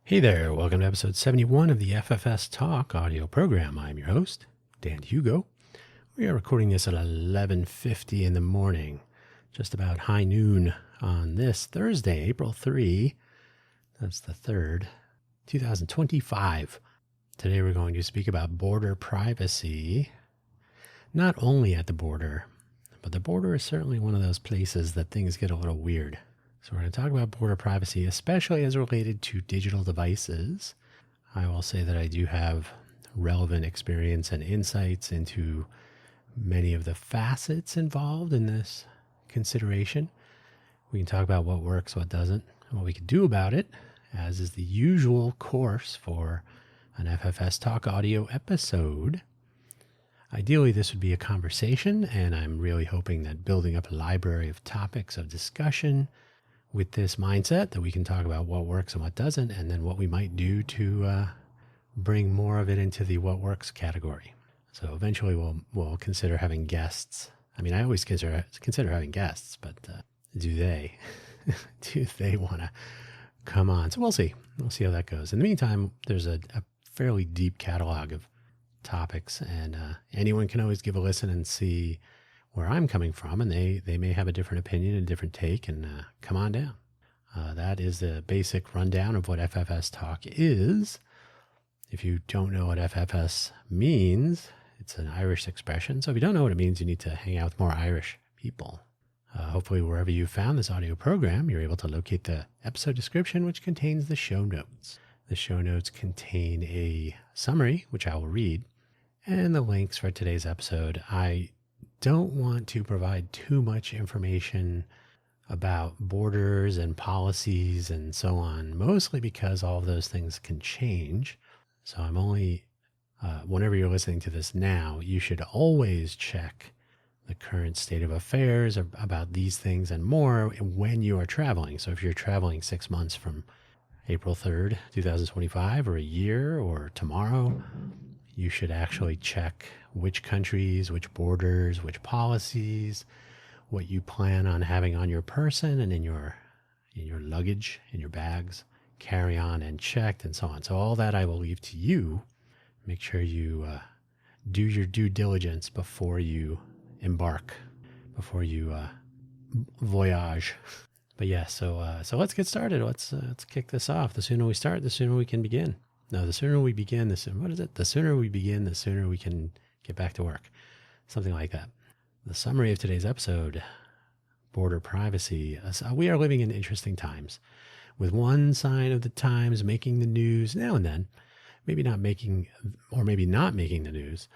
Hey there, welcome to episode 71 of the FFS Talk audio program. I'm your host, Dan Hugo. We are recording this at 11:50 in the morning, just about high noon on this Thursday, April 3, that's the 3rd, 2025. Today we're going to speak about border privacy, not only at the border, but the border is certainly one of those places that things get a little weird. So we're going to talk about border privacy, especially as related to digital devices. I will say that I do have relevant experience and insights into many of the facets involved in this consideration. We can talk about what works, what doesn't, and what we can do about it, as is the usual course for an FFS Talk audio episode. Ideally, this would be a conversation, and I'm really hoping that building up a library of topics of discussion with this mindset that we can talk about what works and what doesn't, and then what we might do to bring more of it into the what works category. So eventually we'll consider having guests. I mean, I always consider having guests, but do they want to come on? So we'll see. We'll see how that goes. In the meantime, there's a fairly deep catalog of topics, and anyone can always give a listen and see where I'm coming from, and they may have a different opinion, a different take, and come on down. That is the basic rundown of what FFS Talk is. If you don't know what FFS means, it's an Irish expression. So if you don't know what it means, you need to hang out with more Irish people. Hopefully, wherever you found this audio program, you're able to locate the episode description, which contains the show notes. The show notes contain a summary, which I will read, and the links for today's episode. I don't want to provide too much information about borders and policies and so on, mostly because all of those things can change. So I'm only, whenever you're listening to this now, you should always check the current state of affairs about these things and more when you are traveling. So if you're traveling 6 months from April 3rd, 2025, or a year, or tomorrow, you should actually check which countries, which borders, which policies, what you plan on having on your person and in your luggage, in your bags, carry on and checked and so on. So all that I will leave to you. Make sure you do your due diligence before you embark, before you voyage. But yeah, so let's get started. Let's kick this off. The sooner we start, the sooner we can begin. No, the sooner we begin, the sooner we begin, the sooner we can get back to work. Something like that. The summary of today's episode, border privacy. We are living in interesting times, with one side of the times making the news now and then, maybe not making the news,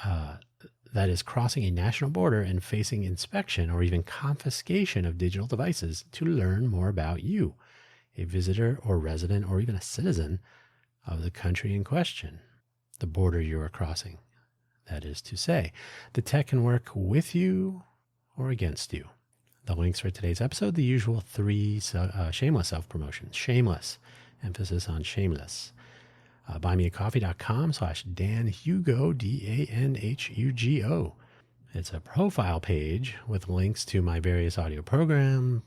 that is crossing a national border and facing inspection or even confiscation of digital devices to learn more about you, a visitor or resident or even a citizen of the country in question, the border you are crossing. That is to say, the tech can work with you or against you. The links for today's episode, the usual 3 shameless self-promotions. Shameless, emphasis on shameless. buymeacoffee.com/DanHugo, DANHUGO. It's a profile page with links to my various audio programs,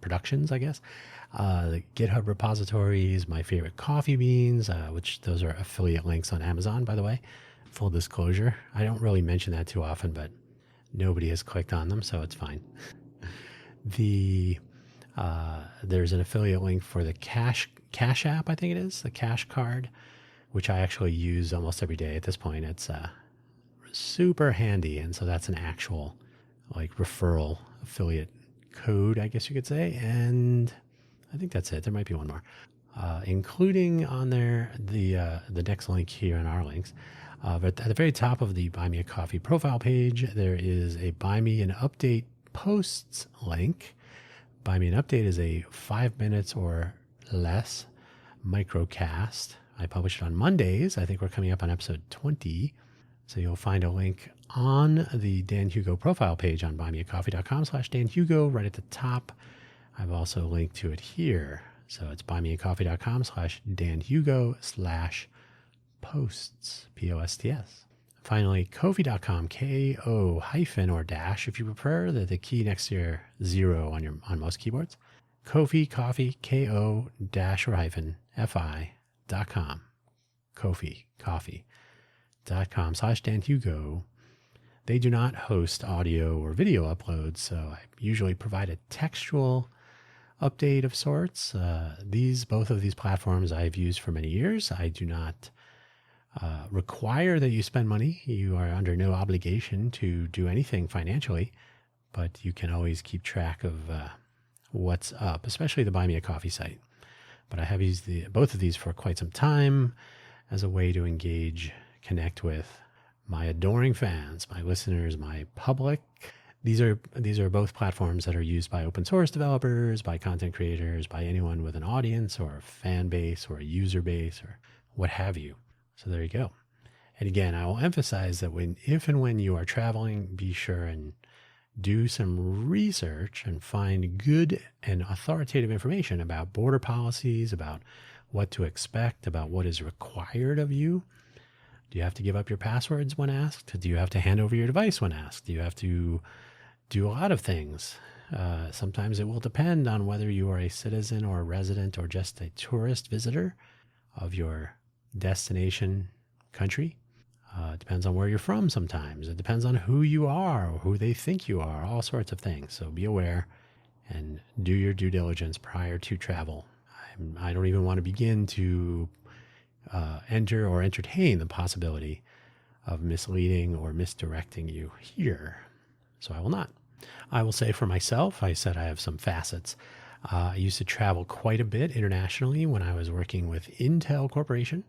productions, I guess, the GitHub repositories, my favorite coffee beans, which those are affiliate links on Amazon, by the way. Full disclosure, I don't really mention that too often, but nobody has clicked on them, so it's fine. There's an affiliate link for the Cash app, I think it is, the Cash card, which I actually use almost every day at this point. It's super handy, and so that's an actual referral affiliate code, I guess you could say, and I think that's it. There might be one more, including on there the next link here in our links. But at the very top of the Buy Me a Coffee profile page, there is a Buy Me an Update posts link. Buy Me an Update is a 5 minutes or less microcast. I publish it on Mondays. I think we're coming up on episode 20. So you'll find a link on the Dan Hugo profile page on buymeacoffee.com/DanHugo right at the top. I've also linked to it here. So it's buymeacoffee.com/DanHugo/posts, POSTS. Finally, Ko-fi.com, KO- or dash if you prefer, the key next to your 0 on most keyboards. Ko-fi, coffee, ko-fi.com. Ko-fi, coffee.com/Dan Hugo. They do not host audio or video uploads, so I usually provide a textual update of sorts. Both of these platforms I've used for many years. I do not require that you spend money. You are under no obligation to do anything financially, but you can always keep track of what's up, especially the Buy Me a Coffee site. But I have used both of these for quite some time as a way to engage, connect with my adoring fans, my listeners, my public. These are both platforms that are used by open source developers, by content creators, by anyone with an audience or a fan base or a user base or what have you. So there you go. And again, I will emphasize that if and when you are traveling, be sure and do some research and find good and authoritative information about border policies, about what to expect, about what is required of you. Do you have to give up your passwords when asked? Do you have to hand over your device when asked? Do you have to do a lot of things? Sometimes it will depend on whether you are a citizen or a resident or just a tourist visitor of your destination country. It depends on where you're from sometimes. It depends on who you are or who they think you are, all sorts of things. So be aware and do your due diligence prior to travel. I don't even want to begin to enter or entertain the possibility of misleading or misdirecting you here. So I will not. I will say for myself, I said I have some facets. I used to travel quite a bit internationally when I was working with Intel Corporation.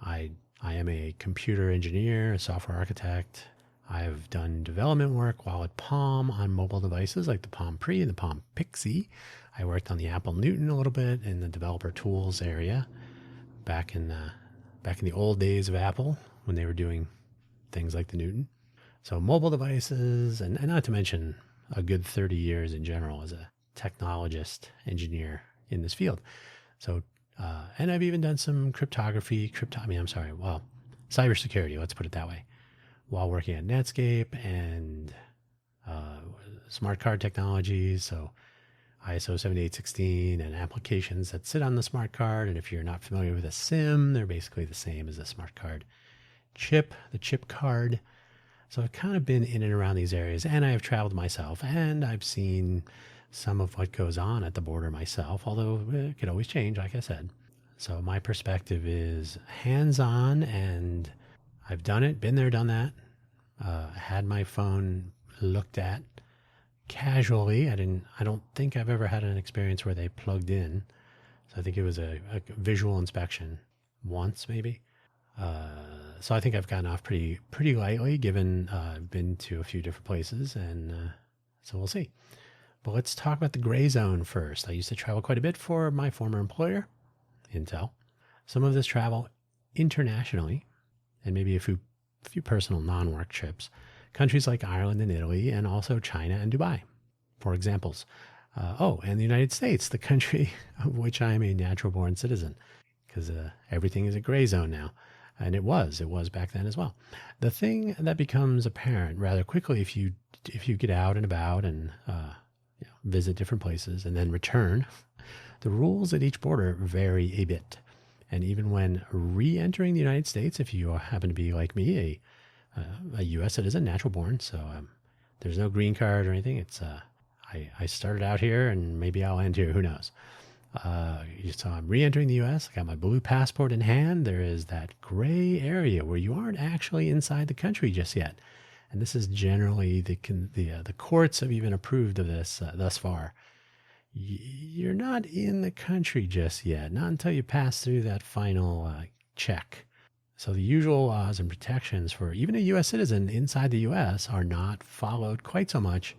I am a computer engineer, a software architect. I've done development work while at Palm on mobile devices like the Palm Pre and the Palm Pixie. I worked on the Apple Newton a little bit in the developer tools area back in the old days of Apple when they were doing things like the Newton. So mobile devices, and not to mention a good 30 years in general as a technologist engineer in this field. So and I've even done some cybersecurity, let's put it that way, while working at Netscape and smart card technologies. So ISO 7816 and applications that sit on the smart card. And if you're not familiar with a SIM, they're basically the same as a smart card chip, the chip card. So I've kind of been in and around these areas, and I have traveled myself, and I've seen some of what goes on at the border myself, although it could always change, like I said. So my perspective is hands-on, and I've done it, been there, done that. Had my phone looked at casually. I don't think I've ever had an experience where they plugged in. So I think it was a visual inspection once, maybe. So I think I've gotten off pretty lightly, given I've been to a few different places, and so we'll see. But let's talk about the gray zone first. I used to travel quite a bit for my former employer, Intel. Some of this travel internationally, and maybe a few personal non-work trips. Countries like Ireland and Italy, and also China and Dubai, for examples. And the United States, the country of which I am a natural-born citizen, because everything is a gray zone now. And it was back then as well. The thing that becomes apparent rather quickly if you get out and about and visit different places and then return, the rules at each border vary a bit. And even when re-entering the United States, if you happen to be like me, a U.S. citizen, natural born, so there's no green card or anything. It's I started out here and maybe I'll end here. Who knows? So I'm re-entering the U.S. I got my blue passport in hand. There is that gray area where you aren't actually inside the country just yet. And this is generally the courts have even approved of this thus far. You're not in the country just yet, not until you pass through that final check. So the usual laws and protections for even a U.S. citizen inside the U.S. are not followed quite so much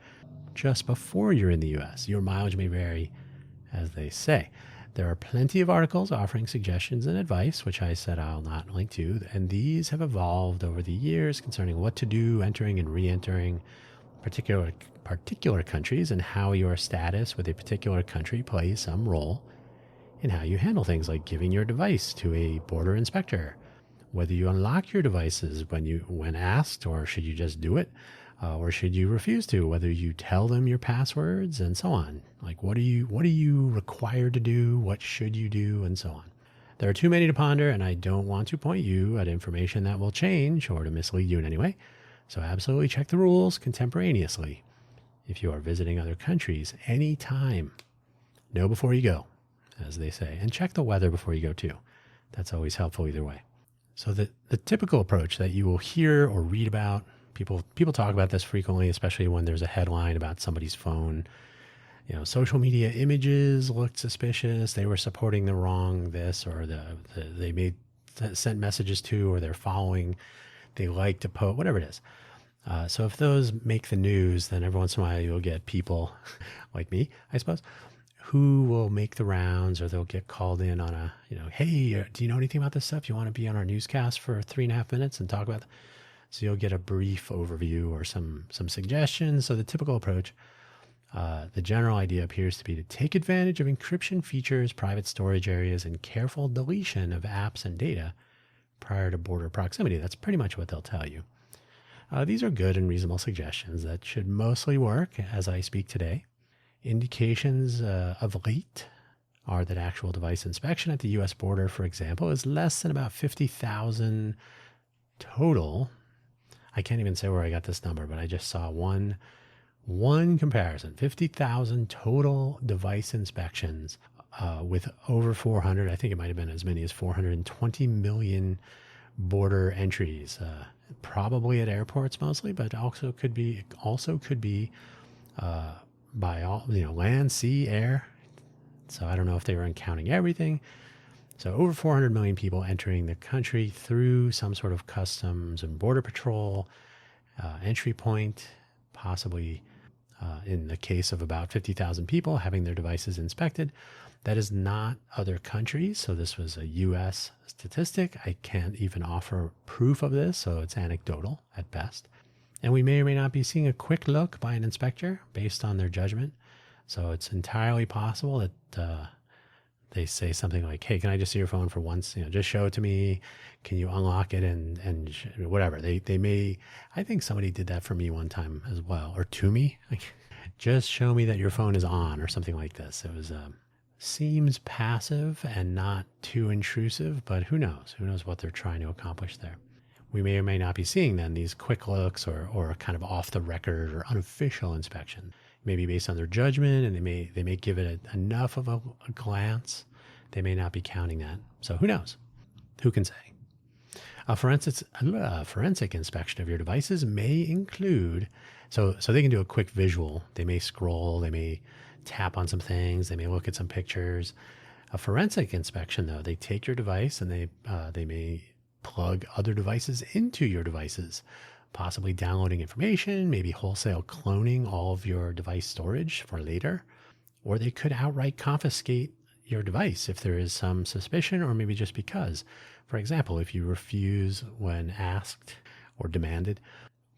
just before you're in the U.S. Your mileage may vary, as they say. There are plenty of articles offering suggestions and advice, which I said I'll not link to, and these have evolved over the years concerning what to do entering and re-entering particular countries and how your status with a particular country plays some role in how you handle things like giving your device to a border inspector whether you unlock your devices when asked, or should you just do it, or should you refuse to, whether you tell them your passwords and so on. Like, what are you required to do? What should you do? And so on. There are too many to ponder, and I don't want to point you at information that will change or to mislead you in any way. So absolutely check the rules contemporaneously. If you are visiting other countries anytime, know before you go, as they say, and check the weather before you go too. That's always helpful either way. So the typical approach that you will hear or read about, people talk about this frequently, especially when there's a headline about somebody's phone. Social media images looked suspicious. They were supporting the wrong this, or they sent messages to, or they're following, they like to post, whatever it is. So if those make the news, then every once in a while you'll get people like me, I suppose, who will make the rounds, or they'll get called in on a, hey, do you know anything about this stuff? You want to be on our newscast for 3.5 minutes and talk about it? So you'll get a brief overview or some suggestions. So the typical approach, the general idea appears to be to take advantage of encryption features, private storage areas, and careful deletion of apps and data prior to border proximity. That's pretty much what they'll tell you. These are good and reasonable suggestions that should mostly work as I speak today. Indications of late are that actual device inspection at the U.S. border, for example, is less than about 50,000 total. I can't even say where I got this number, but I just saw one comparison, 50,000 total device inspections with over 400, I think it might have been as many as 420 million border entries, probably at airports mostly, but also could be by all, land, sea, air. So I don't know if they were counting everything. So over 400 million people entering the country through some sort of customs and border patrol entry point, possibly in the case of about 50,000 people having their devices inspected. That is not other countries. So this was a U.S. statistic. I can't even offer proof of this, so it's anecdotal at best. And we may or may not be seeing a quick look by an inspector based on their judgment. So it's entirely possible that they say something like, hey, can I just see your phone for once? Just show it to me. Can you unlock it and whatever. They may, I think somebody did that for me one time as well, or to me. Like, just show me that your phone is on or something like this. It was seems passive and not too intrusive, but who knows? Who knows what they're trying to accomplish there? We may or may not be seeing then these quick looks or kind of off the record or unofficial inspection, maybe based on their judgment, and they may give it enough of a glance. They may not be counting that. So who knows? Who can say? A forensic inspection of your devices may include, so they can do a quick visual. They may scroll, they may tap on some things, they may look at some pictures. A forensic inspection, though, they take your device and they may plug other devices into your devices, possibly downloading information, maybe wholesale cloning all of your device storage for later, or they could outright confiscate your device if there is some suspicion, or maybe just because. For example, if you refuse when asked or demanded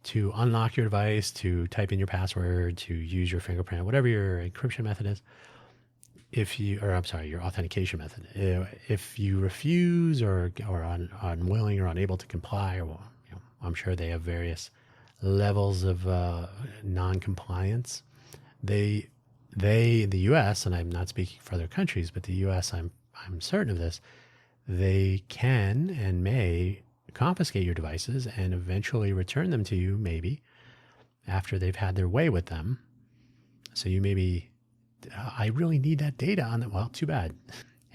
to unlock your device, to type in your password, to use your fingerprint, whatever your encryption method is, your authentication method. If you refuse or unwilling or unable to comply, I'm sure they have various levels of non-compliance. The U.S., and I'm not speaking for other countries, but the U.S., I'm certain of this, they can and may confiscate your devices and eventually return them to you, maybe, after they've had their way with them. So you may be, I really need that data on it. Well, too bad.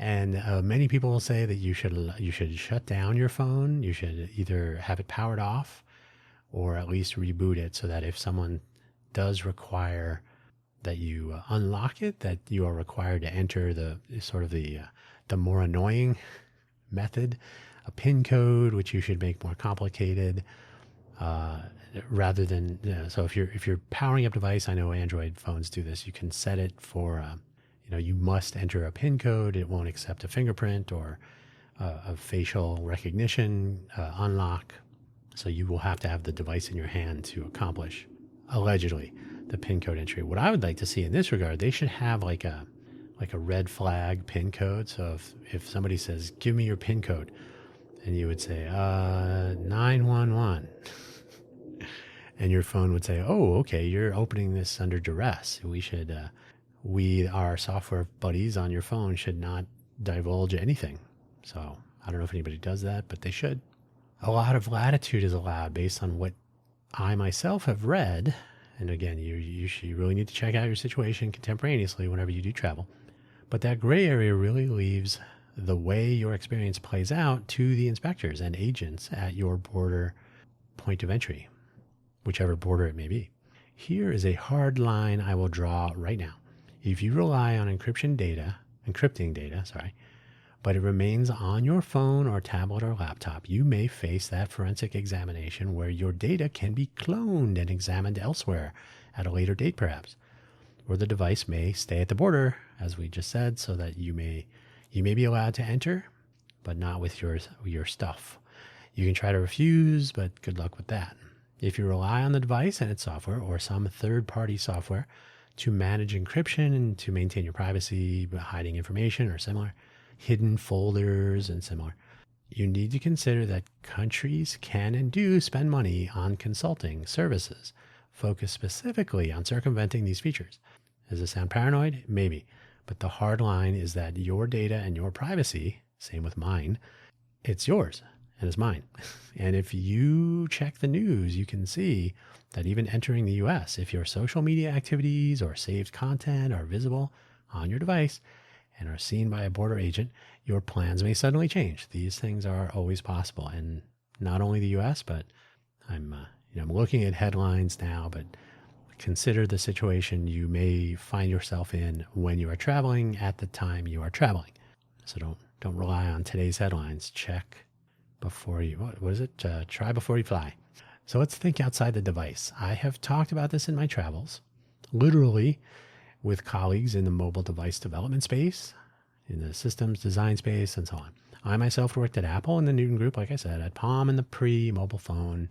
And many people will say that you should shut down your phone. You should either have it powered off or at least reboot it, so that if someone does require that you unlock it, that you are required to enter the more annoying method, a PIN code, which you should make more complicated, rather than, so if you're powering up device, I know Android phones do this. You can set it for, you must enter a PIN code. It won't accept a fingerprint or a facial recognition unlock. So you will have to have the device in your hand to accomplish, allegedly, the PIN code entry. What I would like to see in this regard, they should have like a red flag PIN code. So if somebody says, give me your PIN code, and you would say, 911. And your phone would say, oh, okay, you're opening this under duress. Our software buddies on your phone should not divulge anything. So I don't know if anybody does that, but they should. A lot of latitude is allowed based on what I myself have read. And again, you really need to check out your situation contemporaneously whenever you do travel. But that gray area really leaves the way your experience plays out to the inspectors and agents at your border point of entry, whichever border it may be. Here is a hard line I will draw right now. If you rely on encrypting data, but it remains on your phone or tablet or laptop, you may face that forensic examination where your data can be cloned and examined elsewhere at a later date perhaps. Or the device may stay at the border, as we just said, so that you may be allowed to enter, but not with your stuff. You can try to refuse, but good luck with that. If you rely on the device and its software or some third-party software to manage encryption and to maintain your privacy, hiding information or similar, hidden folders and similar, you need to consider that countries can and do spend money on consulting services focused specifically on circumventing these features. Does it sound paranoid? Maybe. But the hard line is that your data and your privacy, same with mine, it's yours and it's mine. And if you check the news, you can see that even entering the US, if your social media activities or saved content are visible on your device and are seen by a border agent, your plans may suddenly change. These things are always possible. And not only the US, but I'm looking at headlines now, but consider the situation you may find yourself in when you are traveling at the time you are traveling. So don't rely on today's headlines. Check before you, what is it? Try before you fly. So let's think outside the device. I have talked about this in my travels, literally with colleagues in the mobile device development space, in the systems design space, and so on. I myself worked at Apple in the Newton Group, like I said, at Palm in the pre-mobile phone,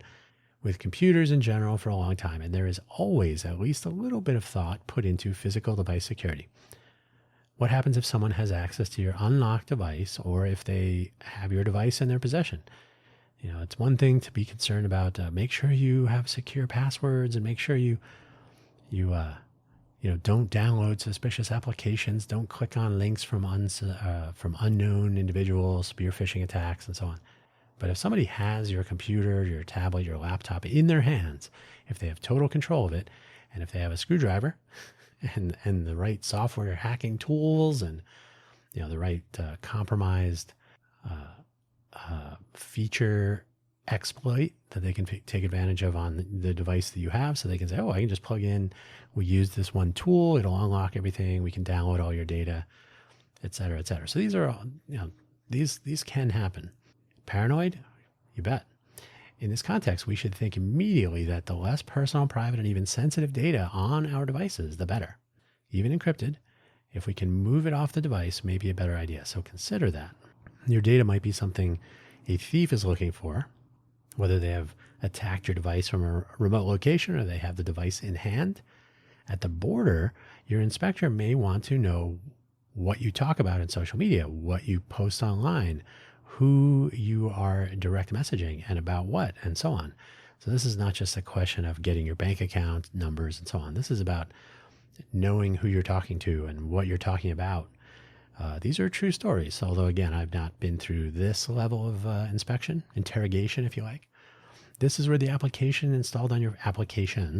with computers in general for a long time, and there is always at least a little bit of thought put into physical device security. What happens if someone has access to your unlocked device, or if they have your device in their possession? It's one thing to be concerned about. Make sure you have secure passwords, and make sure you don't download suspicious applications. Don't click on links from unknown individuals, spear phishing attacks, and so on. But if somebody has your computer, your tablet, your laptop in their hands, if they have total control of it, and if they have a screwdriver and the right software hacking tools and the right compromised feature exploit that they can take advantage of on the device that you have, so they can say, oh, I can just plug in, we use this one tool, it'll unlock everything, we can download all your data, et cetera, et cetera. So these are, these can happen. Paranoid? You bet. In this context, we should think immediately that the less personal, private, and even sensitive data on our devices, the better. Even encrypted, if we can move it off the device, may be a better idea. So consider that. Your data might be something a thief is looking for, whether they have attacked your device from a remote location or they have the device in hand. At the border, your inspector may want to know what you talk about in social media, what you post online, who you are direct messaging and about what, and so on. So this is not just a question of getting your bank account numbers and so on. This is about knowing who you're talking to and what you're talking about. These are true stories, although again, I've not been through this level of interrogation, if you like. This is where the applications,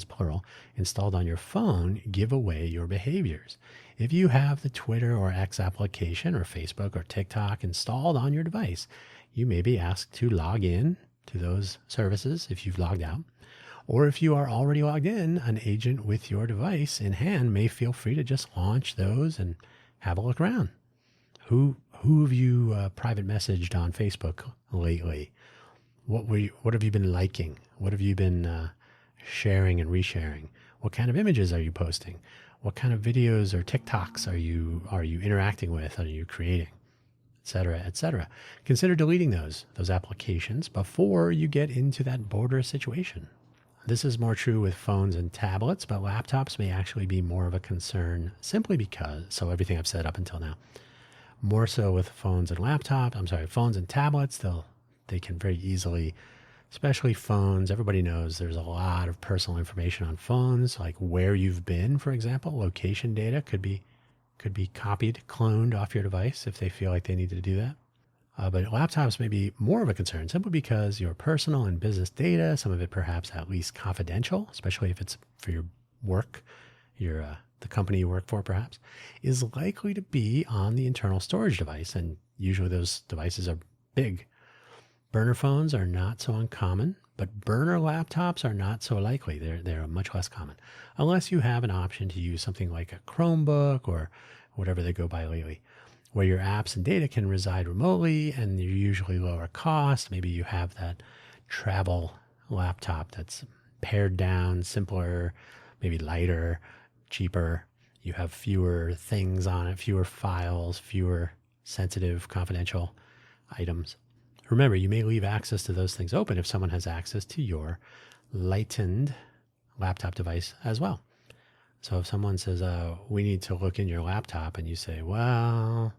plural, installed on your phone give away your behaviors. If you have the Twitter or X application or Facebook or TikTok installed on your device, you may be asked to log in to those services if you've logged out. Or if you are already logged in, an agent with your device in hand may feel free to just launch those and have a look around. Who have you private messaged on Facebook lately? What have you been liking? What have you been sharing and resharing? What kind of images are you posting? What kind of videos or TikToks are you interacting with? Are you creating, et cetera, et cetera? Consider deleting those applications before you get into that border situation. This is more true with phones and tablets, but laptops may actually be more of a concern simply because, so everything I've said up until now, more so with phones and tablets, they'll They can very easily, especially phones. Everybody knows there's a lot of personal information on phones, like where you've been, for example. Location data could be copied, cloned off your device if they feel like they needed to do that. But laptops may be more of a concern simply because your personal and business data, some of it perhaps at least confidential, especially if it's for your work, the company you work for perhaps, is likely to be on the internal storage device. And usually those devices are big. Burner phones are not so uncommon, but burner laptops are not so likely. They're much less common, unless you have an option to use something like a Chromebook or whatever they go by lately, where your apps and data can reside remotely and they're usually lower cost. Maybe you have that travel laptop that's pared down, simpler, maybe lighter, cheaper. You have fewer things on it, fewer files, fewer sensitive, confidential items. Remember, you may leave access to those things open if someone has access to your lightened laptop device as well. So if someone says, we need to look in your laptop, and you say, well,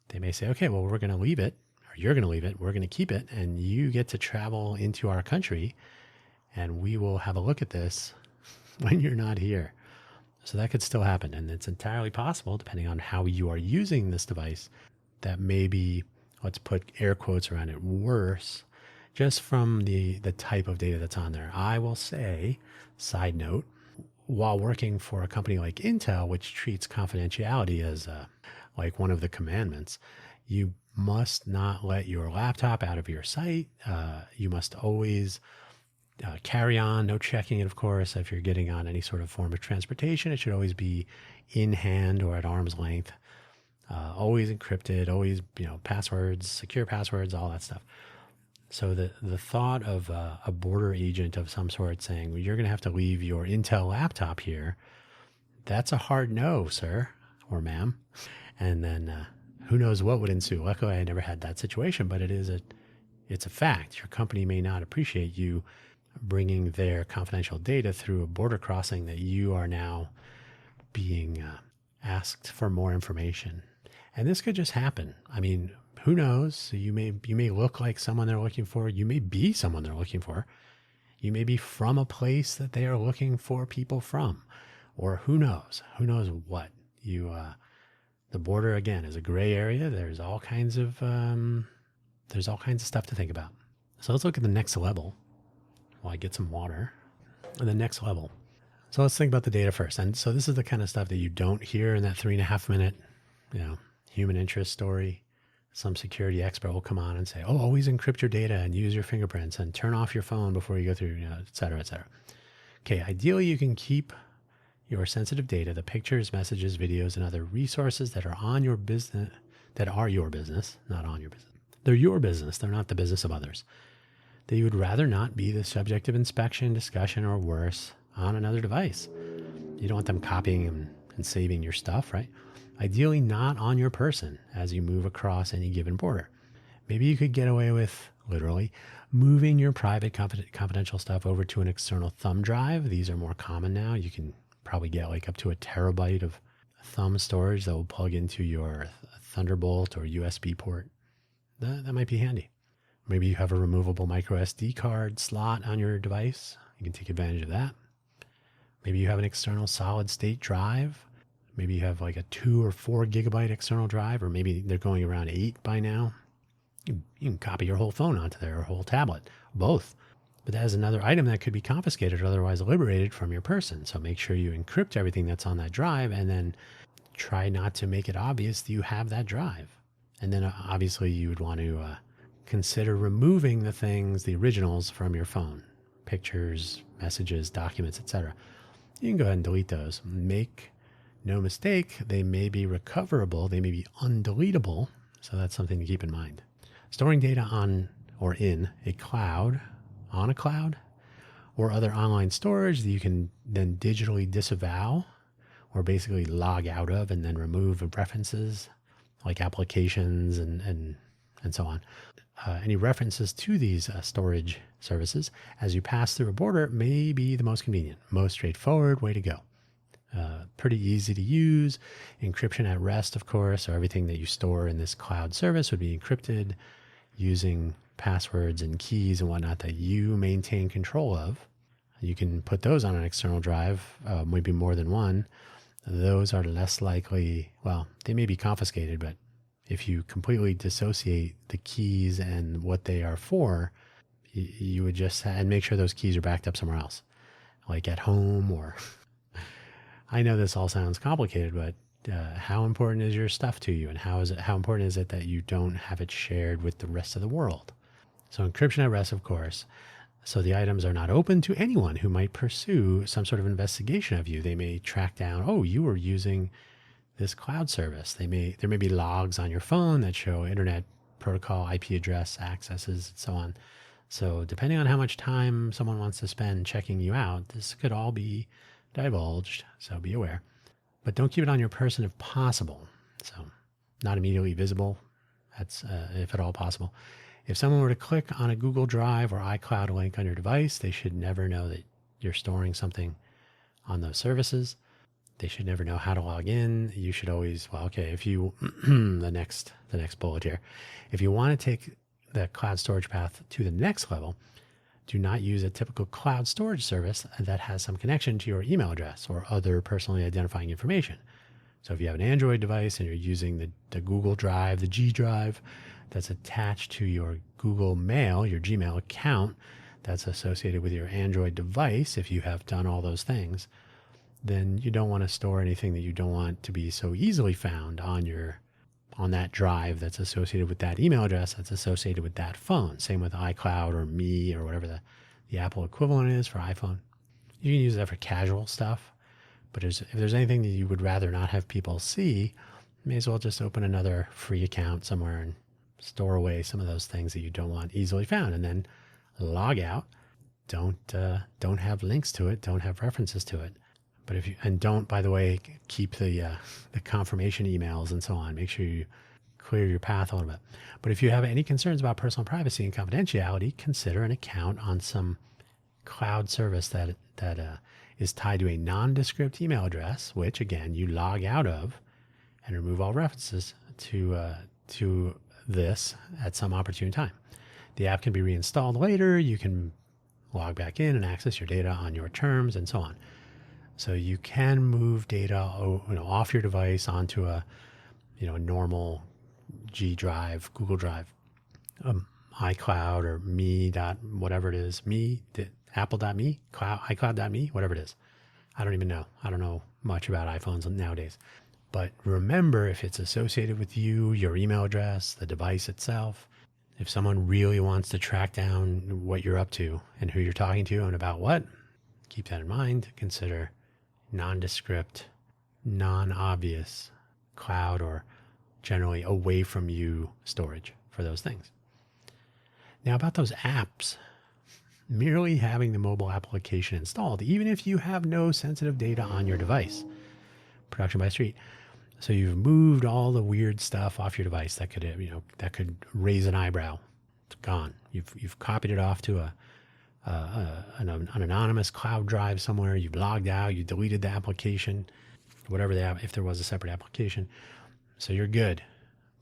they may say, okay, well, we're going to leave it, or you're going to leave it, we're going to keep it, and you get to travel into our country, and we will have a look at this when you're not here. So that could still happen, and it's entirely possible, depending on how you are using this device, that maybe, let's put air quotes around it, worse, just from the type of data that's on there. I will say, side note, while working for a company like Intel, which treats confidentiality as like one of the commandments, you must not let your laptop out of your sight. You must always carry on, no checking it, of course. If you're getting on any sort of form of transportation, it should always be in hand or at arm's length. Always encrypted, always, passwords, secure passwords, all that stuff. So the thought of a border agent of some sort saying, well, you're going to have to leave your Intel laptop here, that's a hard no, sir or ma'am. And then who knows what would ensue. Luckily, I never had that situation, but it's a fact. Your company may not appreciate you bringing their confidential data through a border crossing that you are now being asked for more information. And this could just happen. I mean, who knows? You may look like someone they're looking for. You may be someone they're looking for. You may be from a place that they are looking for people from, or who knows? Who knows what? The border again is a gray area. There's all kinds of stuff to think about. So let's look at the next level. While I get some water. The next level. So let's think about the data first. And so this is the kind of stuff that you don't hear in that 3.5 minute, human interest story. Some security expert will come on and say, always encrypt your data and use your fingerprints and turn off your phone before you go through, et cetera, et cetera. Okay, ideally you can keep your sensitive data, the pictures, messages, videos, and other resources that are on your business, not on your business. They're your business. They're not the business of others. That you would rather not be the subject of inspection, discussion, or worse on another device. You don't want them copying and saving your stuff, right? Ideally not on your person as you move across any given border. Maybe you could get away with, literally, moving your private confidential stuff over to an external thumb drive. These are more common now. You can probably get like up to 1 terabyte of thumb storage that will plug into your Thunderbolt or USB port. That might be handy. Maybe you have a removable micro SD card slot on your device. You can take advantage of that. Maybe you have an external solid state drive. Maybe you have like a 2 or 4 gigabyte external drive, or maybe they're going around 8 by now. You can copy your whole phone onto there, or whole tablet, both. But that is another item that could be confiscated or otherwise liberated from your person. So make sure you encrypt everything that's on that drive and then try not to make it obvious that you have that drive. And then obviously you would want to consider removing the things, the originals from your phone, pictures, messages, documents, etc. You can go ahead and delete those. Make no mistake, they may be recoverable, they may be undeletable, so that's something to keep in mind. Storing data on or in a cloud, on a cloud, or other online storage that you can then digitally disavow or basically log out of and then remove references like applications and so on. Any references to these storage services as you pass through a border may be the most convenient, most straightforward way to go. Pretty easy to use. Encryption at rest, of course, so everything that you store in this cloud service would be encrypted using passwords and keys and whatnot that you maintain control of. You can put those on an external drive, maybe more than one. Those are less likely, well, they may be confiscated, but if you completely dissociate the keys and what they are for, you would just, and make sure those keys are backed up somewhere else, like at home or, I know this all sounds complicated, but how important is your stuff to you, and how important is it that you don't have it shared with the rest of the world? So encryption at rest, of course. So the items are not open to anyone who might pursue some sort of investigation of you. They may track down, oh, you were using this cloud service. There may be logs on your phone that show internet protocol, IP address, accesses, and so on. So depending on how much time someone wants to spend checking you out, this could all be divulged. So be aware. But don't keep it on your person if possible. So not immediately visible. That's if at all possible. If someone were to click on a Google Drive or iCloud link on your device, they should never know that you're storing something on those services. They should never know how to log in. You should always, well, okay, if you, the next bullet here, if you want to take the cloud storage path to the next level, do not use a typical cloud storage service that has some connection to your email address or other personally identifying information. So if you have an Android device and you're using the Google Drive, the G Drive, that's attached to your Google Mail, your Gmail account that's associated with your Android device, if you have done all those things, then you don't want to store anything that you don't want to be so easily found on that drive that's associated with that email address that's associated with that phone. Same with iCloud or Me or whatever the Apple equivalent is for iPhone. You can use that for casual stuff, but if there's anything that you would rather not have people see, you may as well just open another free account somewhere and store away some of those things that you don't want easily found, and then log out. Don't have links to it. Don't have references to it. But don't, by the way, keep the confirmation emails and so on. Make sure you clear your path a little bit. But if you have any concerns about personal privacy and confidentiality, consider an account on some cloud service that is tied to a nondescript email address, which again you log out of, and remove all references to this at some opportune time. The app can be reinstalled later. You can log back in and access your data on your terms and so on. So you can move data off your device onto a normal G Drive, Google Drive, iCloud or Me whatever it is, Apple.me, iCloud.me, whatever it is. I don't even know. I don't know much about iPhones nowadays. But remember, if it's associated with you, your email address, the device itself, if someone really wants to track down what you're up to and who you're talking to and about what, keep that in mind. Consider nondescript, non-obvious cloud or generally away from you storage for those things. Now about those apps, merely having the mobile application installed, even if you have no sensitive data on your device, production by Street. So you've moved all the weird stuff off your device that could raise an eyebrow. It's gone. You've copied it off to an anonymous cloud drive somewhere. You've logged out. You deleted the application, whatever if there was a separate application. So you're good,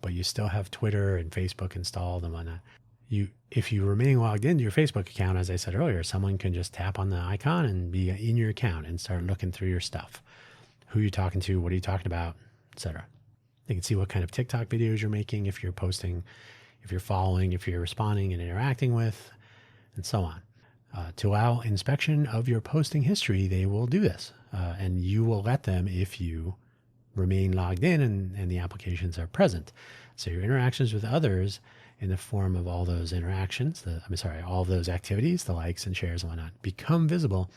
but you still have Twitter and Facebook installed and whatnot. If you remain logged into your Facebook account, as I said earlier, someone can just tap on the icon and be in your account and start looking through your stuff. Who you're talking to, what are you talking about, etc. They can see what kind of TikTok videos you're making, if you're posting, if you're following, if you're responding and interacting with, and so on. To allow inspection of your posting history, they will do this. And you will let them if you remain logged in and the applications are present. So your interactions with others in the form of all those interactions, all of those activities, the likes and shares and whatnot, become visible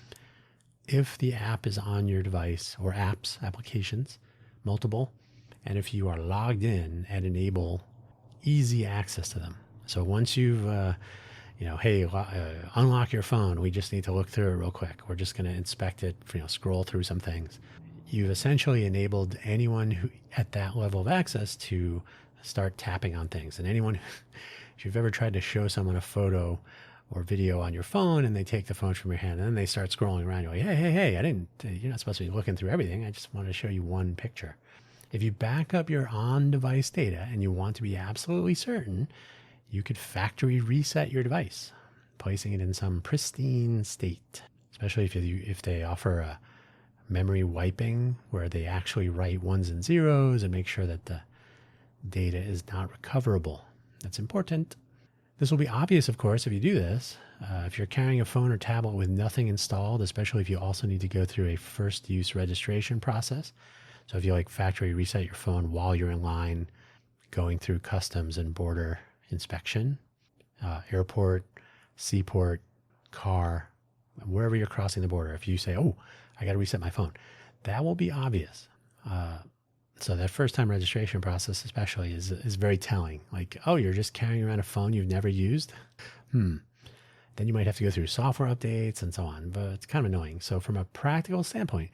if the app is on your device, or applications, multiple, and if you are logged in and enable easy access to them. So once you've, unlock your phone, we just need to look through it real quick. We're just going to inspect it, scroll through some things. You've essentially enabled anyone who at that level of access to start tapping on things. And anyone, if you've ever tried to show someone a photo or video on your phone and they take the phone from your hand and then they start scrolling around, you're like, hey, you're not supposed to be looking through everything. I just wanted to show you one picture. If you back up your on-device data and you want to be absolutely certain, you could factory reset your device, placing it in some pristine state, especially if they offer a memory wiping where they actually write ones and zeros and make sure that the data is not recoverable. That's important. This will be obvious, of course, if you do this. If you're carrying a phone or tablet with nothing installed, especially if you also need to go through a first use registration process. So if you like factory reset your phone while you're in line going through customs and border inspection, airport, seaport, car, wherever you're crossing the border, if you say, oh, I got to reset my phone, that will be obvious. So that first time registration process especially is very telling. Like, oh, you're just carrying around a phone you've never used? Then you might have to go through software updates and so on, but it's kind of annoying. So from a practical standpoint,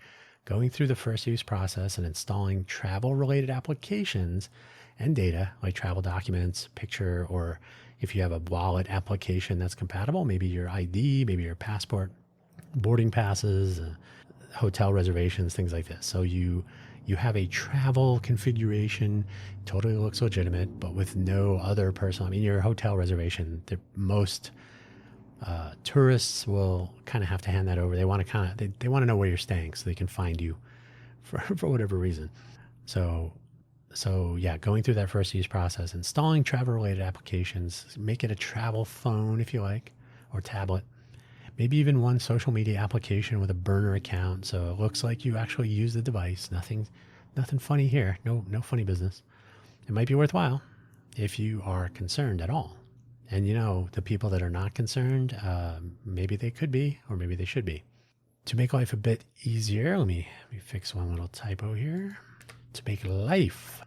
going through the first use process and installing travel related applications and data like travel documents, picture, or if you have a wallet application that's compatible, maybe your ID, maybe your passport, boarding passes, hotel reservations, things like this. So you have a travel configuration, totally looks legitimate, but with no other personal, your hotel reservation, most tourists will kind of have to hand that over. They want to they want to know where you're staying so they can find you for whatever reason. So yeah, going through that first use process, installing travel related applications, make it a travel phone if you like, or tablet. Maybe even one social media application with a burner account, so it looks like you actually use the device. Nothing funny here. No funny business. It might be worthwhile if you are concerned at all. And the people that are not concerned, maybe they could be, or maybe they should be. To make life a bit easier, let me fix one little typo here. To make life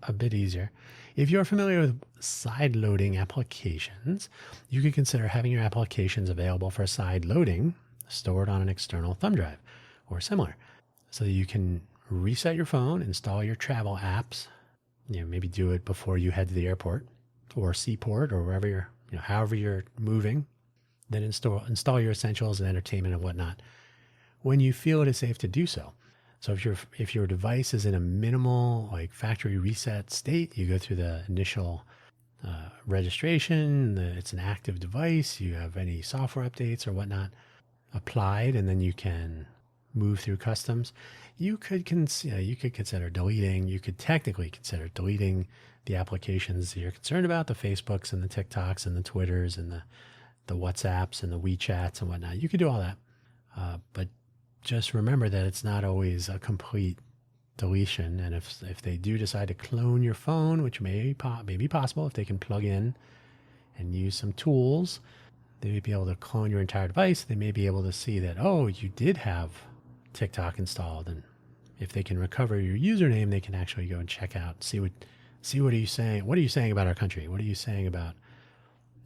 a bit easier, if you're familiar with side loading applications, you could consider having your applications available for side loading stored on an external thumb drive or similar, so that you can reset your phone, install your travel apps, maybe do it before you head to the airport or seaport or wherever you're, however you're moving, then install your essentials and entertainment and whatnot when you feel it is safe to do so. So if your device is in a minimal like factory reset state, you go through the initial registration, it's an active device, you have any software updates or whatnot applied, and then you can move through customs. You could technically consider deleting the applications that you're concerned about, the Facebooks and the TikToks and the Twitters and the WhatsApps and the WeChats and whatnot. You could do all that, but just remember that it's not always a complete deletion. And if they do decide to clone your phone, which may be possible, if they can plug in and use some tools, they may be able to clone your entire device. They may be able to see that, oh, you did have TikTok installed. And if they can recover your username, they can actually go and check out, see what are you saying? What are you saying about our country? What are you saying about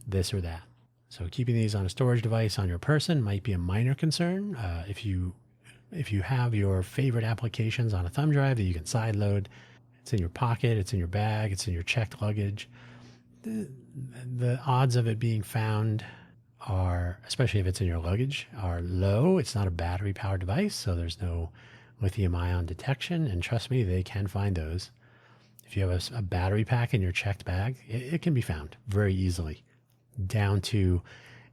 this or that? So keeping these on a storage device on your person might be a minor concern. If you have your favorite applications on a thumb drive that you can side load, it's in your pocket, it's in your bag, it's in your checked luggage, the odds of it being found are, especially if it's in your luggage, are low. It's not a battery powered device, so there's no lithium ion detection. And trust me, they can find those. If you have a battery pack in your checked bag, it can be found very easily. Down to,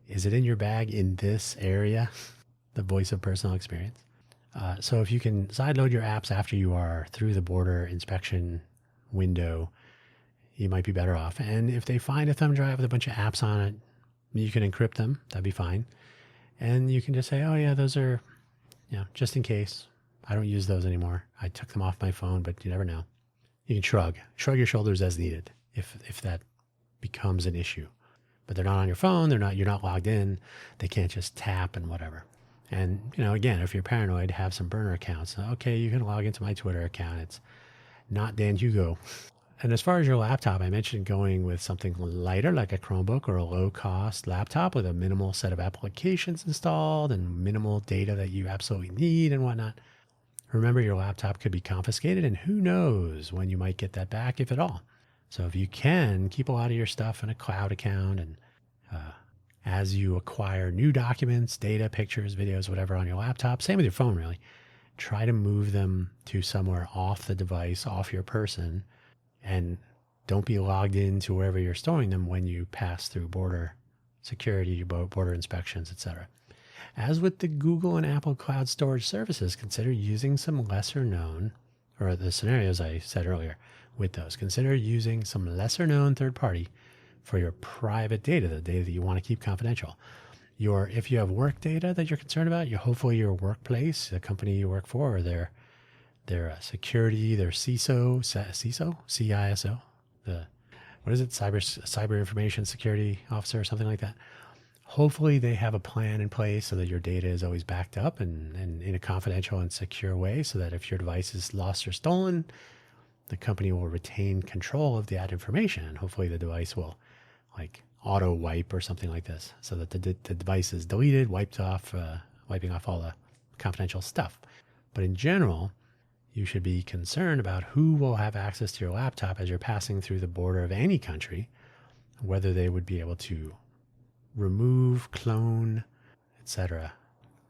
is it in your bag in this area? The voice of personal experience. So if you can sideload your apps after you are through the border inspection window, you might be better off. And if they find a thumb drive with a bunch of apps on it, you can encrypt them. That'd be fine. And you can just say, oh yeah, those are, just in case. I don't use those anymore. I took them off my phone, but you never know. You can shrug your shoulders as needed if that becomes an issue. But they're not on your phone. You're not logged in. They can't just tap and whatever. And, again, if you're paranoid, have some burner accounts. Okay, you can log into my Twitter account. It's not Dan Hugo. And as far as your laptop, I mentioned going with something lighter like a Chromebook or a low-cost laptop with a minimal set of applications installed and minimal data that you absolutely need and whatnot. Remember, your laptop could be confiscated, and who knows when you might get that back, if at all. So if you can, keep a lot of your stuff in a cloud account, and as you acquire new documents, data, pictures, videos, whatever on your laptop, same with your phone really, try to move them to somewhere off the device, off your person, and don't be logged into wherever you're storing them when you pass through border security, border inspections, etc. As with the Google and Apple cloud storage services, consider using some lesser known, or the scenarios I said earlier with those, consider using some lesser known third party for your private data, the data that you want to keep confidential. If you have work data that you're concerned about, hopefully your workplace, the company you work for, or their security, their CISO, CISO, what is it? Cyber Information Security Officer or something like that. Hopefully they have a plan in place so that your data is always backed up and in a confidential and secure way, so that if your device is lost or stolen, the company will retain control of that information. And hopefully the device will auto wipe or something like this, so that the device is deleted, wiping off all the confidential stuff. But in general, you should be concerned about who will have access to your laptop as you're passing through the border of any country, whether they would be able to remove, clone, etc.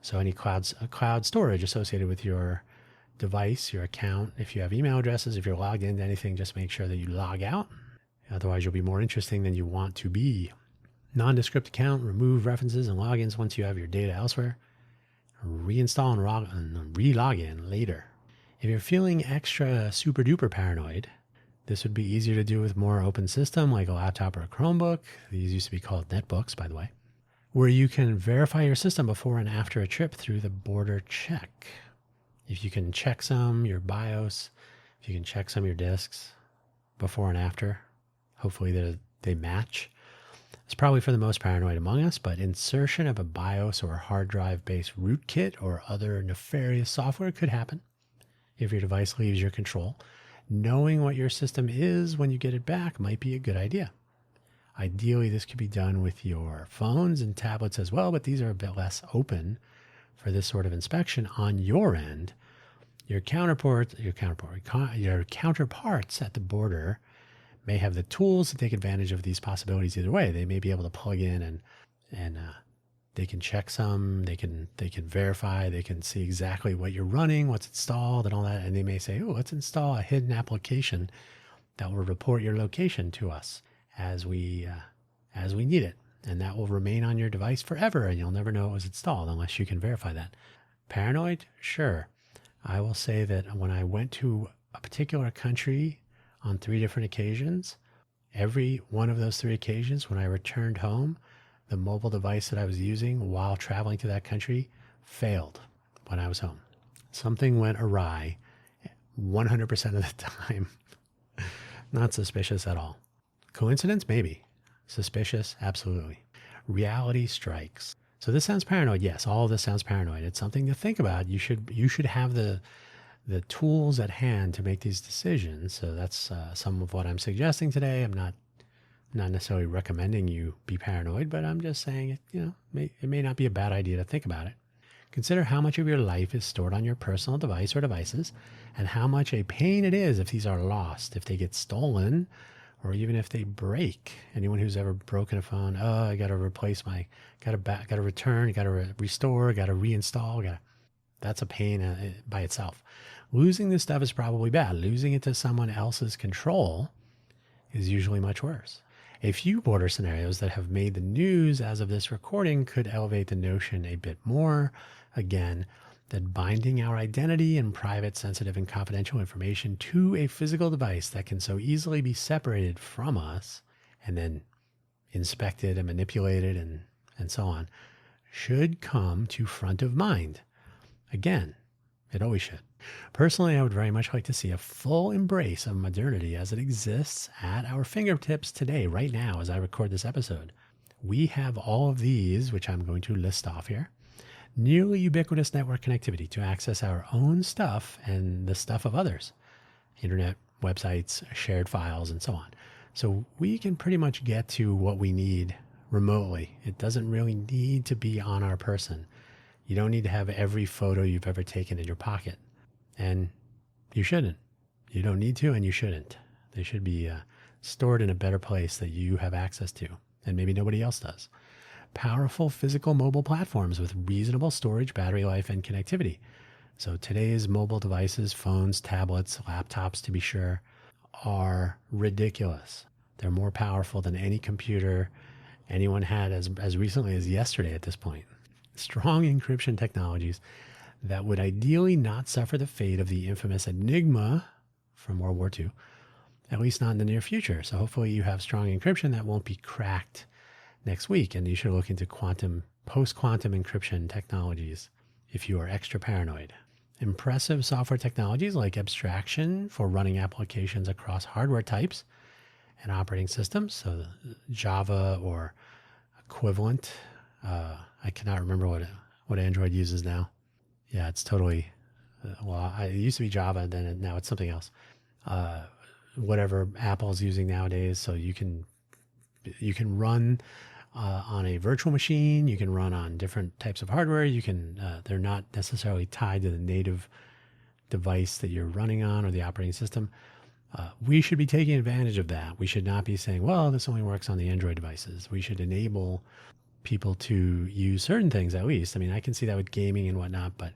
So any cloud storage associated with your device, your account, if you have email addresses, if you're logged into anything, just make sure that you log out. Otherwise, you'll be more interesting than you want to be. Nondescript account, remove references and logins once you have your data elsewhere. Reinstall and re-log in later. If you're feeling extra super duper paranoid, this would be easier to do with more open system like a laptop or a Chromebook. These used to be called netbooks, by the way, where you can verify your system before and after a trip through the border check. If you can check your BIOS, if you can check some of your disks before and after, hopefully they match. It's probably for the most paranoid among us, but insertion of a BIOS or hard drive based rootkit or other nefarious software could happen if your device leaves your control. Knowing what your system is when you get it back might be a good idea. Ideally, this could be done with your phones and tablets as well, but these are a bit less open for this sort of inspection on your end. Your counterparts at the border may have the tools to take advantage of these possibilities either way. They may be able to plug in and they can check they can verify, they can see exactly what you're running, what's installed and all that. And they may say, oh, let's install a hidden application that will report your location to us as we need it. And that will remain on your device forever and you'll never know it was installed unless you can verify that. Paranoid? Sure. I will say that when I went to a particular country on 3 different occasions, every one of those 3 occasions when I returned home, the mobile device that I was using while traveling to that country failed when I was home. Something went awry 100% of the time. Not suspicious at all. Coincidence? Maybe. Suspicious? Absolutely. Reality strikes. So this sounds paranoid. Yes, all of this sounds paranoid. It's something to think about. You should have the tools at hand to make these decisions. So that's some of what I'm suggesting today. I'm not necessarily recommending you be paranoid, but I'm just saying it may not be a bad idea to think about it. Consider how much of your life is stored on your personal device or devices, and how much a pain it is if these are lost, if they get stolen, or even if they break. Anyone who's ever broken a phone, I got to replace got to return, got to restore, got to reinstall. That's a pain by itself. Losing this stuff is probably bad. Losing it to someone else's control is usually much worse. A few border scenarios that have made the news as of this recording could elevate the notion a bit more. Again, that binding our identity and private, sensitive, and confidential information to a physical device that can so easily be separated from us and then inspected and manipulated and so on should come to front of mind. Again, it always should. Personally, I would very much like to see a full embrace of modernity as it exists at our fingertips today, right now, as I record this episode. We have all of these, which I'm going to list off here. Nearly ubiquitous network connectivity to access our own stuff and the stuff of others. Internet, websites, shared files, and so on. So we can pretty much get to what we need remotely. It doesn't really need to be on our person. You don't need to have every photo you've ever taken in your pocket. And you shouldn't. You don't need to, and you shouldn't. They should be stored in a better place that you have access to, and maybe nobody else does. Powerful physical mobile platforms with reasonable storage, battery life, and connectivity. So today's mobile devices, phones, tablets, laptops, to be sure, are ridiculous. They're more powerful than any computer anyone had as recently as yesterday at this point. Strong encryption technologies that would ideally not suffer the fate of the infamous Enigma from World War II, at least not in the near future. So hopefully you have strong encryption that won't be cracked next week, and you should look into post-quantum encryption technologies if you are extra paranoid. Impressive software technologies like abstraction for running applications across hardware types and operating systems, so Java or equivalent. I cannot remember what Android uses now. Yeah, it's totally, it used to be Java, then now it's something else. Whatever Apple's using nowadays, so you can run on a virtual machine, you can run on different types of hardware. They're not necessarily tied to the native device that you're running on or the operating system. We should be taking advantage of that. We should not be saying, well, this only works on the Android devices. We should enable people to use certain things at least. I mean, I can see that with gaming and whatnot, but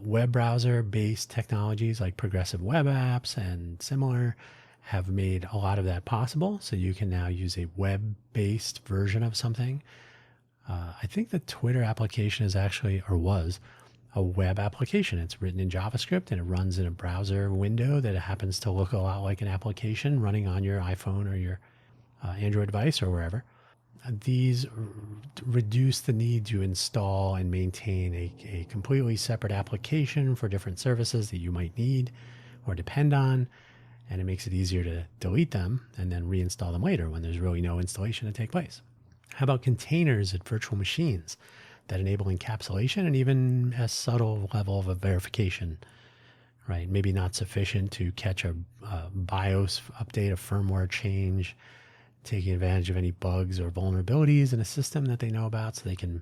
web browser-based technologies like progressive web apps and similar have made a lot of that possible. So you can now use a web-based version of something. I think the Twitter application is actually, or was, a web application. It's written in JavaScript and it runs in a browser window that happens to look a lot like an application running on your iPhone or your Android device or wherever. These reduce the need to install and maintain a completely separate application for different services that you might need or depend on. And it makes it easier to delete them and then reinstall them later when there's really no installation to take place. How about containers at virtual machines that enable encapsulation and even a subtle level of a verification, right? Maybe not sufficient to catch a BIOS update, a firmware change, taking advantage of any bugs or vulnerabilities in a system that they know about so they can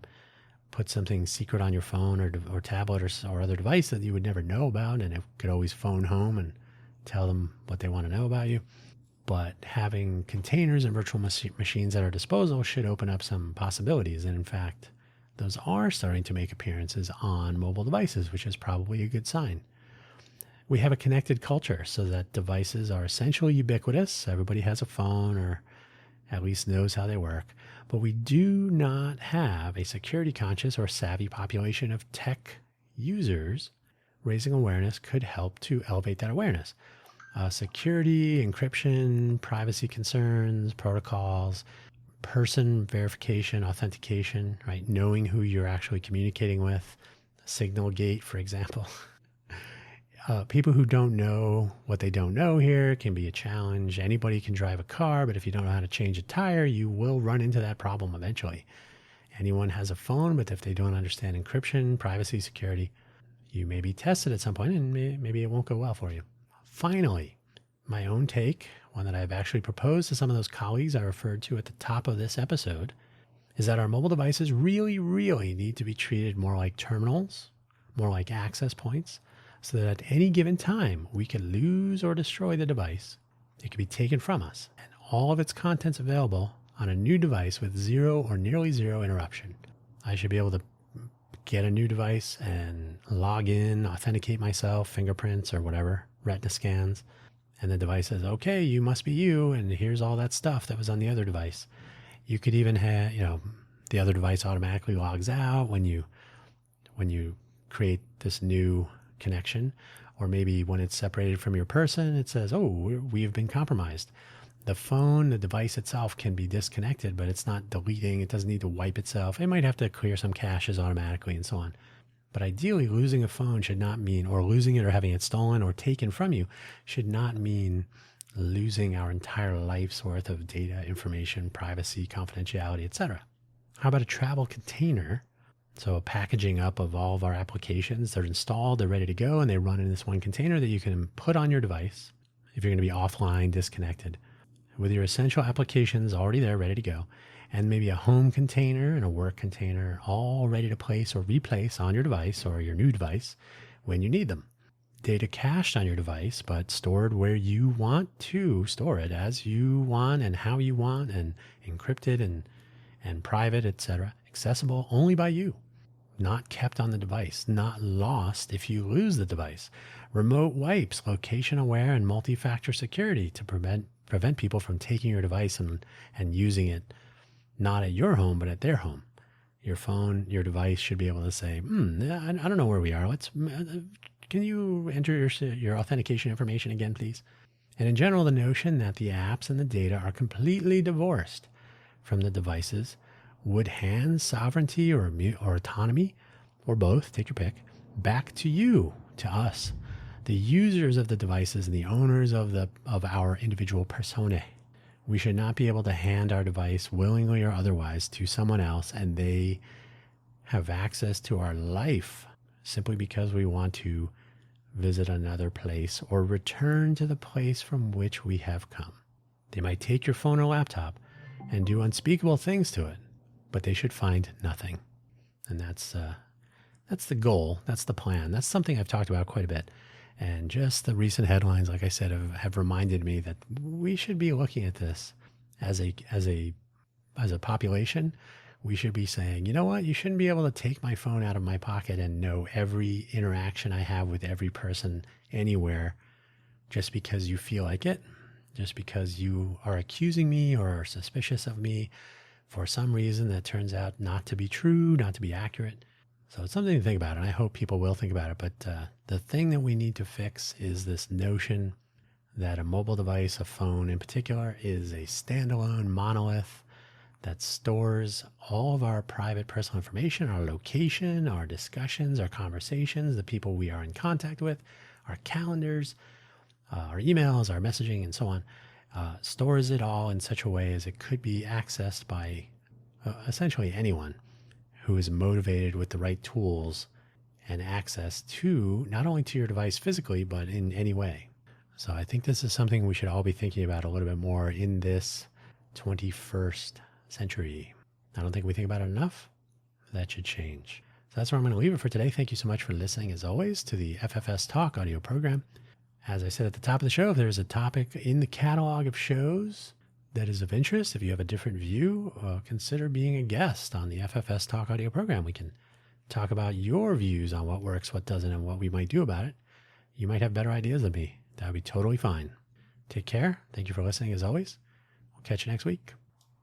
put something secret on your phone or tablet or other device that you would never know about, and it could always phone home and tell them what they want to know about you. But having containers and virtual machines at our disposal should open up some possibilities. And in fact, those are starting to make appearances on mobile devices, which is probably a good sign. We have a connected culture so that devices are essentially ubiquitous. Everybody has a phone or at least knows how they work. But we do not have a security conscious or savvy population of tech users. Raising awareness could help to elevate that awareness. Security, encryption, privacy concerns, protocols, person verification, authentication, right? Knowing who you're actually communicating with, signal gate, for example. People who don't know what they don't know here can be a challenge. Anybody can drive a car, but if you don't know how to change a tire, you will run into that problem eventually. Anyone has a phone, but if they don't understand encryption, privacy, security, you may be tested at some point and maybe it won't go well for you. Finally, my own take, one that I've actually proposed to some of those colleagues I referred to at the top of this episode, is that our mobile devices really, really need to be treated more like terminals, more like access points, so that at any given time, we can lose or destroy the device. It can be taken from us, and all of its contents available on a new device with zero or nearly zero interruption. I should be able to get a new device and log in, authenticate myself, fingerprints or whatever, retina scans, and the device says, okay, you must be you, and here's all that stuff that was on the other device. You could even have, the other device automatically logs out when you create this new connection, or maybe when it's separated from your person, it says, oh, we've been compromised. The phone, the device itself can be disconnected, but it's not deleting. It doesn't need to wipe itself. It might have to clear some caches automatically and so on. But ideally, losing a phone should not mean, or losing it or having it stolen or taken from you should not mean losing our entire life's worth of data, information, privacy, confidentiality, etc. How about a travel container? So a packaging up of all of our applications. They're installed, they're ready to go, and they run in this one container that you can put on your device if you're going to be offline, disconnected, with your essential applications already there, ready to go, and maybe a home container and a work container all ready to place or replace on your device or your new device when you need them. Data cached on your device, but stored where you want to store it, as you want and how you want, and encrypted and private, etc., accessible only by you. not kept on the device, not lost if you lose the device. Remote wipes, location aware and multi-factor security to prevent people from taking your device and using it not at your home, but at their home. Your phone, your device should be able to say, I don't know where we are. Can you enter your authentication information again, please? And in general, the notion that the apps and the data are completely divorced from the devices would hand sovereignty or autonomy, or both, take your pick, back to you, to us, the users of the devices and the owners of our individual personae. We should not be able to hand our device willingly or otherwise to someone else and they have access to our life simply because we want to visit another place or return to the place from which we have come. They might take your phone or laptop and do unspeakable things to it, but they should find nothing. And that's the goal. That's the plan. That's something I've talked about quite a bit. And just the recent headlines, like I said, have reminded me that we should be looking at this as a population. We should be saying, you know what? You shouldn't be able to take my phone out of my pocket and know every interaction I have with every person anywhere just because you feel like it, just because you are accusing me or are suspicious of me for some reason that turns out not to be true, not to be accurate. So it's something to think about, and I hope people will think about it. But the thing that we need to fix is this notion that a mobile device, a phone in particular, is a standalone monolith that stores all of our private personal information, our location, our discussions, our conversations, the people we are in contact with, our calendars, our emails, our messaging, and so on. Stores it all in such a way as it could be accessed by essentially anyone who is motivated with the right tools and access to not only to your device physically, but in any way. So I think this is something we should all be thinking about a little bit more in this 21st century. I don't think we think about it enough. That should change. So that's where I'm going to leave it for today. Thank you so much for listening, as always, to the FFS Talk audio program. As I said at the top of the show, if there's a topic in the catalog of shows that is of interest, if you have a different view, consider being a guest on the FFS Talk audio program. We can talk about your views on what works, what doesn't, and what we might do about it. You might have better ideas than me. That would be totally fine. Take care. Thank you for listening, as always. We'll catch you next week.